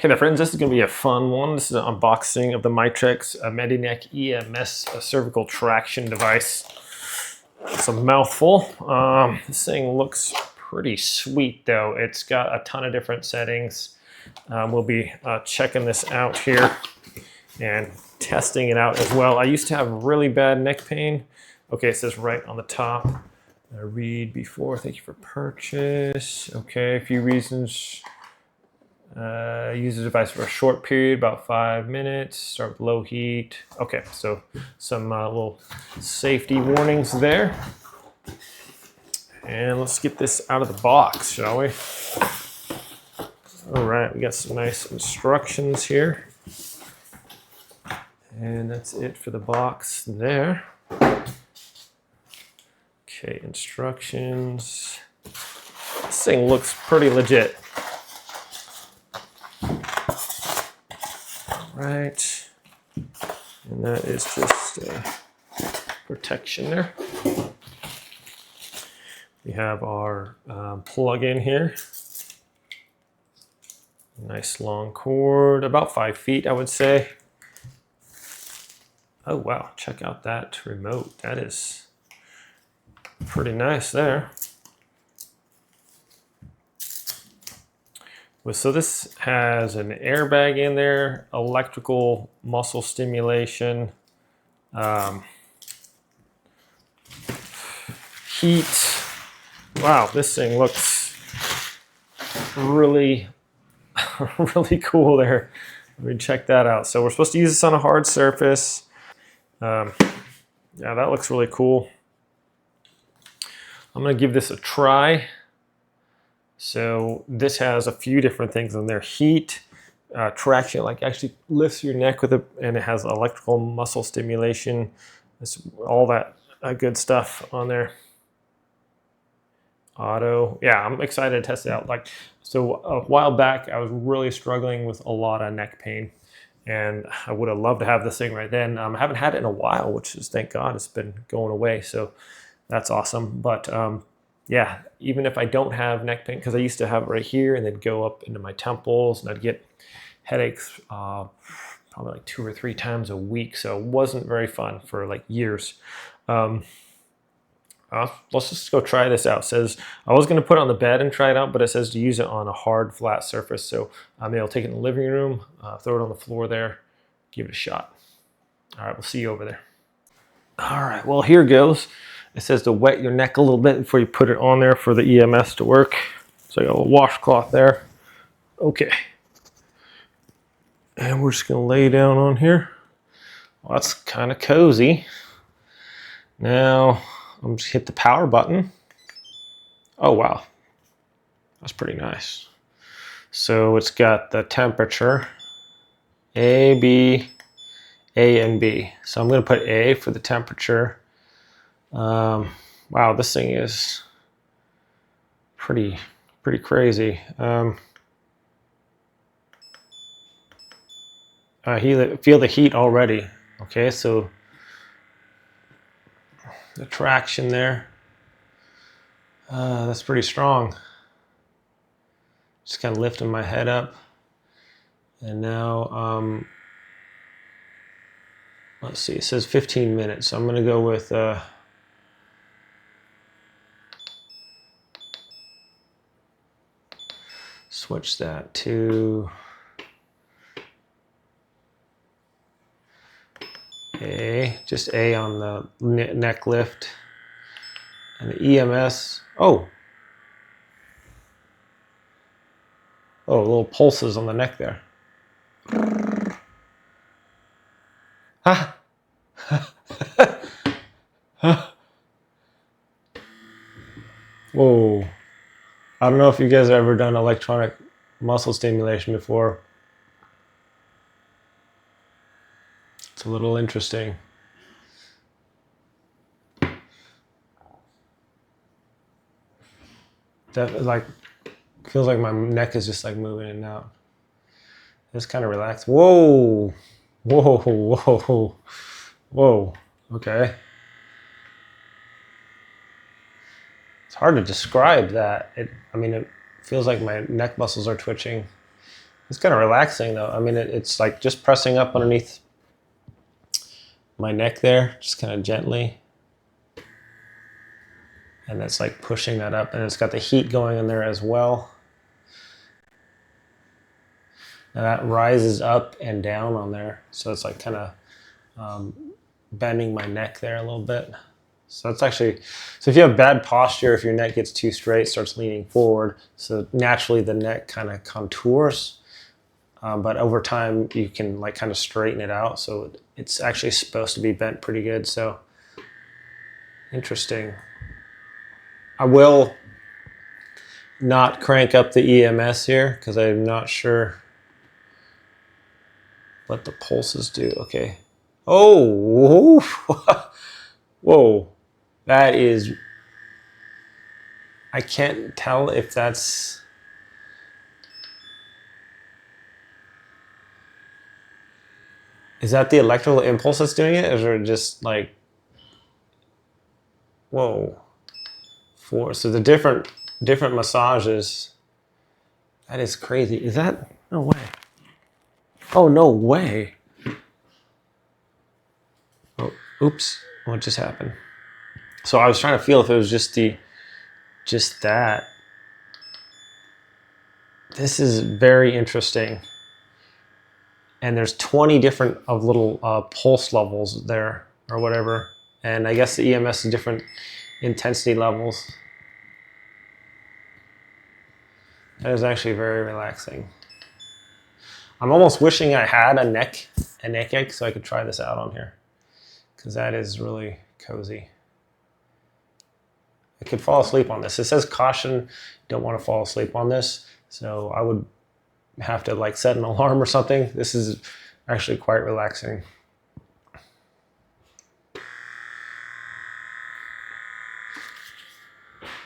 Hey there friends, this is going to be a fun one. This is an unboxing of the MYTREX MEDI NECK EMS cervical traction device. It's a mouthful. This thing looks pretty sweet though. It's got a ton of different settings. We'll be checking this out here and testing it out as well. I used to have really bad neck pain. Okay, it says right on the top. Read before, thank you for purchase. Okay, a few reasons. Use the device for a short period, about 5 minutes. Start with low heat. Okay, so some little safety warnings there. And let's get this out of the box, shall we? All right, we got some nice instructions here. And that's it for the box there. Okay, instructions. This thing looks pretty legit. Right, and that is just protection there. We have our plug-in here. Nice long cord, about 5 feet, I would say. Oh wow, check out that remote. That is pretty nice there. So this has an airbag in there, electrical muscle stimulation, heat. Wow, this thing looks really, really cool there. Let me check that out. So we're supposed to use this on a hard surface. Yeah, that looks really cool. I'm gonna give this a try. So this has a few different things in there. Heat, traction, like actually lifts your neck with it, and it has electrical muscle stimulation. It's all that good stuff on there. Auto, yeah, I'm excited to test it out. So a while back, I was really struggling with a lot of neck pain, and I would have loved to have this thing right then. I haven't had it in a while, which is, thank God, it's been going away. So that's awesome. But yeah, even if I don't have neck pain, because I used to have it right here and then go up into my temples, and I'd get headaches probably like 2 or 3 times a week. So it wasn't very fun for like years. Let's just go try this out. It says I was going to put it on the bed and try it out, but it says to use it on a hard, flat surface. So maybe I'll take it in the living room, throw it on the floor there, give it a shot. All right, we'll see you over there. All right, well, here goes. It says to wet your neck a little bit before you put it on there for the EMS to work. So I got a washcloth there. Okay. And we're just gonna lay down on here. Well, that's kind of cozy. Now, I'm just hit the power button. Oh, wow. That's pretty nice. So it's got the temperature, A, B, A, and B. So I'm gonna put A for the temperature. Wow, this thing is pretty crazy. I feel the heat already. Okay, so the traction there, that's pretty strong. Just kind of lifting my head up, and now let's see, it says 15 minutes, so I'm gonna go with switch that to A, just A on the neck lift, and the EMS, oh, little pulses on the neck there. Ah. Whoa. I don't know if you guys have ever done electronic muscle stimulation before. It's a little interesting. That like feels like my neck is just like moving in and out. Just kind of relaxed. Whoa, whoa, whoa, whoa. Okay. It's hard to describe that. I mean, it feels like my neck muscles are twitching. It's kind of relaxing though. I mean, it's like just pressing up underneath my neck there, just kind of gently. And it's like pushing that up, and it's got the heat going in there as well. Now that rises up and down on there. So it's like kind of bending my neck there a little bit. So it's actually, so if you have bad posture, if your neck gets too straight, starts leaning forward, so naturally the neck kind of contours. But over time you can like kind of straighten it out. So it's actually supposed to be bent pretty good. So interesting. I will not crank up the EMS here because I'm not sure what the pulses do. Okay. Oh, whoa. That is, I can't tell if that's, is that the electrical impulse that's doing it? Or is it just like, whoa. So the different massages, that is crazy. Is that, no way. Oh, no way. Oh, oops, what just happened? So I was trying to feel if it was just that. This is very interesting. And there's 20 different of little pulse levels there or whatever. And I guess the EMS is different intensity levels. That is actually very relaxing. I'm almost wishing I had a neck egg so I could try this out on here, because that is really cozy. I could fall asleep on this. It says caution, don't want to fall asleep on this. So I would have to like set an alarm or something. This is actually quite relaxing.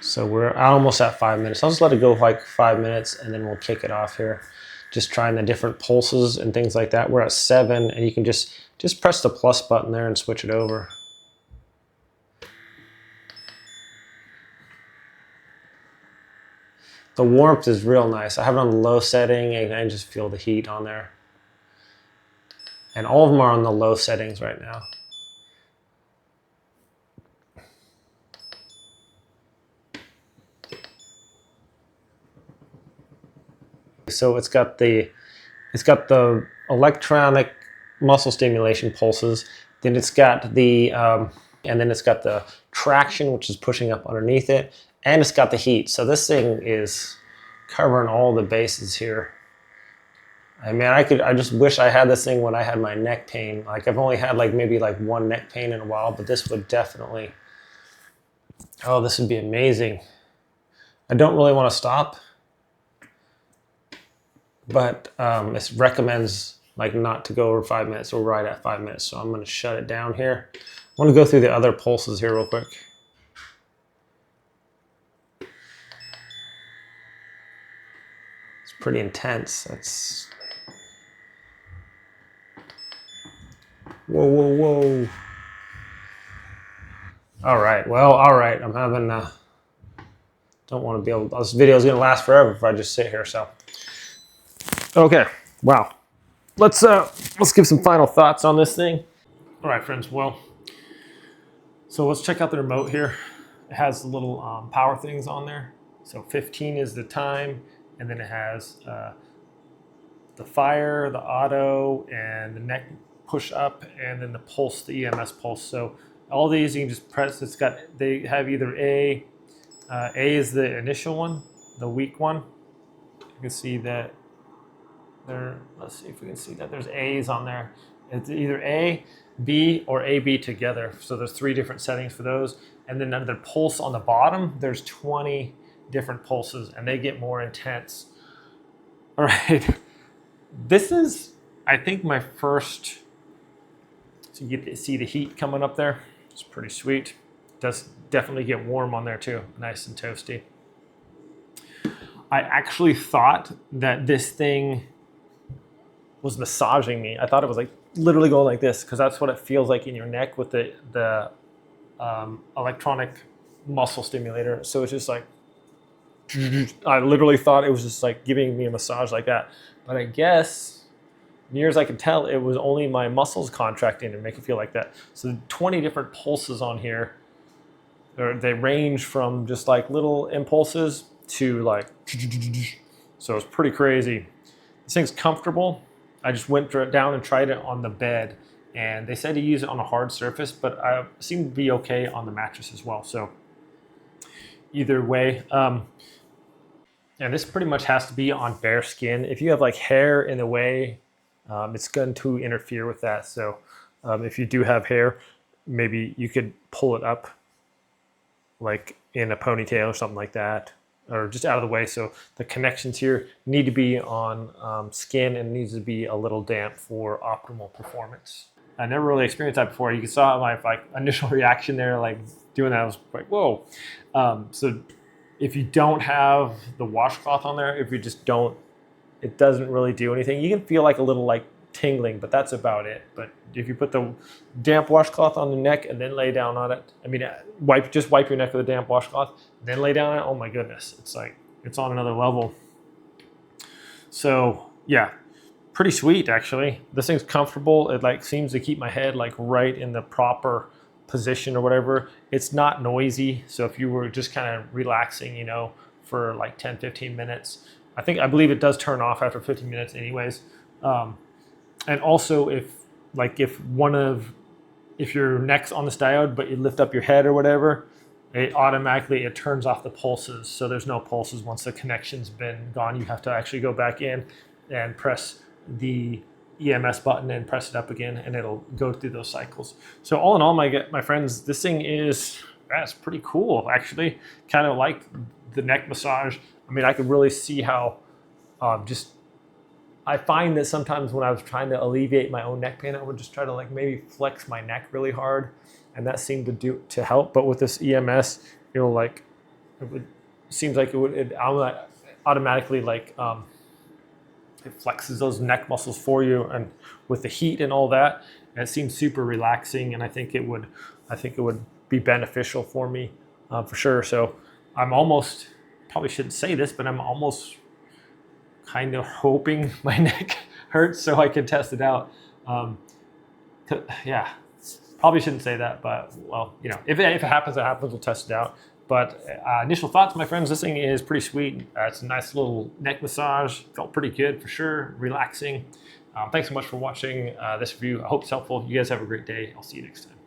So we're almost at 5 minutes. I'll just let it go for like 5 minutes and then we'll kick it off here. Just trying the different pulses and things like that. We're at 7 and you can just press the plus button there and switch it over. The warmth is real nice. I have it on the low setting and I just feel the heat on there. And all of them are on the low settings right now. So it's got the electronic muscle stimulation pulses. Then it's got the traction, which is pushing up underneath it, and it's got the heat. So this thing is covering all the bases here. I mean, I just wish I had this thing when I had my neck pain. Like I've only had like maybe like one neck pain in a while, but this would definitely, oh, this would be amazing. I don't really want to stop, but it recommends like not to go over 5 minutes. We're right at 5 minutes, so I'm going to shut it down here. I want to go through the other pulses here real quick. It's pretty intense. That's, whoa. All right, well, all right. I'm having, don't want to be able, this video is going to last forever if I just sit here, so. Okay, wow. Let's give some final thoughts on this thing. All right, friends, well, so let's check out the remote here. It has the little power things on there. So 15 is the time, and then it has the fire, the auto, and the neck push up, and then the pulse, the EMS pulse. So all these you can just press. They have either A is the initial one, the weak one. You can see that there. Let's see if we can see that there's A's on there. It's either A, B, or AB together. So there's 3 different settings for those. And then under the pulse on the bottom, there's 20 different pulses, and they get more intense. All right, this is, I think, my first. So you get to see the heat coming up there. It's pretty sweet. It does definitely get warm on there too, nice and toasty. I actually thought that this thing was massaging me. I thought it was like literally going like this, because that's what it feels like in your neck with the electronic muscle stimulator. So it's just like, I literally thought it was just like giving me a massage like that. But I guess, near as I can tell, it was only my muscles contracting to make it feel like that. So 20 different pulses on here. They range from just like little impulses to like, so it's pretty crazy. This thing's comfortable. I just went down and tried it on the bed, and they said to use it on a hard surface, but I seem to be okay on the mattress as well. So either way, and this pretty much has to be on bare skin. If you have like hair in the way, it's going to interfere with that. So if you do have hair, maybe you could pull it up like in a ponytail or something like that, or just out of the way. So the connections here need to be on skin, and needs to be a little damp for optimal performance. I never really experienced that before. You saw my like initial reaction there, like doing that. I was like, whoa. So if you don't have the washcloth on there, if you just don't, it doesn't really do anything. You can feel like a little like tingling, but that's about it. But if you put the damp washcloth on the neck and then lay down on it, I mean, just wipe your neck with a damp washcloth, then lay down on it. Oh my goodness, it's like it's on another level. So yeah, pretty sweet actually. This thing's comfortable. It like seems to keep my head like right in the proper position or whatever. It's not noisy. So if you were just kind of relaxing, you know, for like 10-15 minutes, I believe it does turn off after 15 minutes anyways. And also if your neck's on this diode, but you lift up your head or whatever, it turns off the pulses. So there's no pulses once the connection's been gone. You have to actually go back in and press the EMS button and press it up again, and it'll go through those cycles. So all in all, my friends, this thing that's pretty cool actually. Kind of like the neck massage. I mean, I could really see how I find that sometimes when I was trying to alleviate my own neck pain, I would just try to like maybe flex my neck really hard, and that seemed to help. But with this EMS, seems like it automatically like it flexes those neck muscles for you, and with the heat and all that, and it seems super relaxing, and I think it would be beneficial for me for sure. So I'm almost, probably shouldn't say this, but I'm almost kind of hoping my neck hurts so I can test it out. Yeah, probably shouldn't say that, but well, you know, if it happens, it happens. We'll test it out. But initial thoughts, my friends, this thing is pretty sweet. It's a nice little neck massage. Felt pretty good for sure, relaxing. Thanks so much for watching this review. I hope it's helpful. You guys have a great day. I'll see you next time.